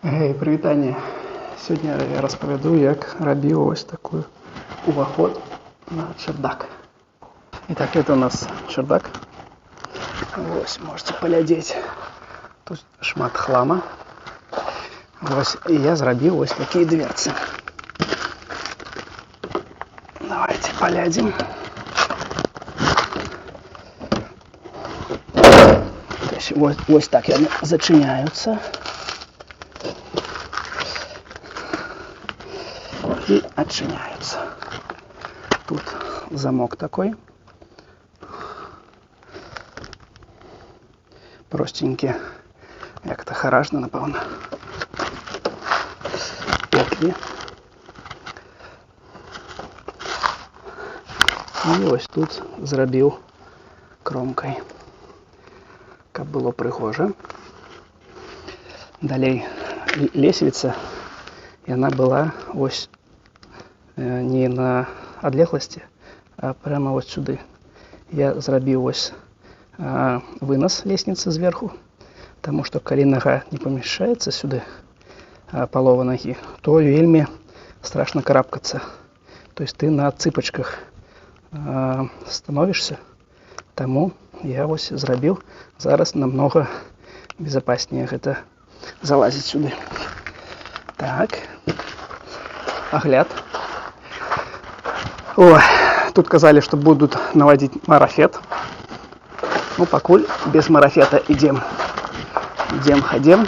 Прывітанне. Сёння я распавяду, як рабіў ось такой уваход на чардак. Итак, это у нас чардак. Вось, можете паглядзець. Тут шмат хлама. Вось, і я зрабіў ось такія дверцы. Давайте паглядзім. Вось так яны зачыняюцца. И отчиняются. Тут замок такой. Простенький. Як-то гаражно, напевно. Петлі. І ось тут зрабіў кромкой, каб было прыгожа. Далей лесвіца, яна была ось не на адлегласці, а прямо вот сюды. Я зрабіў ось вынос лестницы зверху, потому что калі нога не помещается сюды, полова ноги, то вельмі страшно карабкаться. То есть ты на цыпочках становишься. Тому я ось зрабіў. Зараз намного безопаснее гэта залазить сюды. Так, огляд. О, тут казали, что будут наводить марафет. Ну, пакуль без марафета идем. Ходим.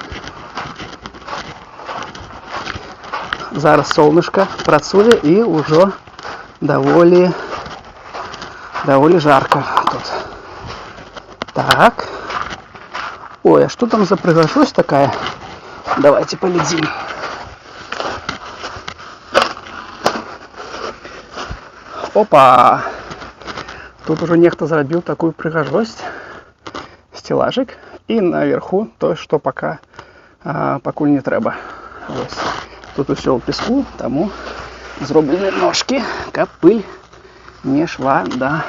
Зараз солнышко працуе и уже довольно жарко тут. Так. Ой, а что там за прыгажось такая? Давайте полетим. Опа! Тут уже нехто зрабіў такую прыгажосць. Стеллажик. И наверху то, что пока пакуль не трэба. Вось. Тут усё ў песку, тому зроблены ножки, каб пыль не шла до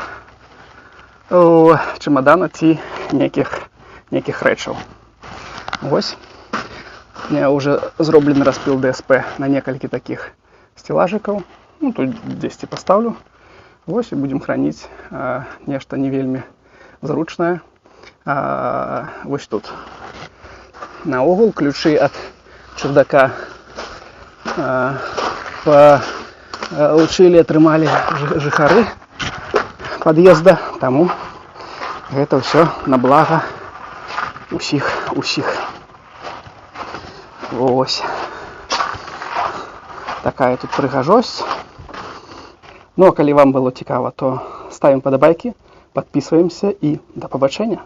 чемодану ці неких рэчаў. Вось. Я уже зроблены распил ДСП на некалькі таких стеллажиков. Ну, тут 10 поставлю. Вось, и будем хранить нечто не вельмі зручное. Вось тут. Наогул ключи от чердака получили, атрымалі жыхары подъезда. Тому это все на благо усіх. Ось. Такая тут прыгажосць. Ну, а калі вам было цікава, то ставім падабайкі, подписываемся и до побачення.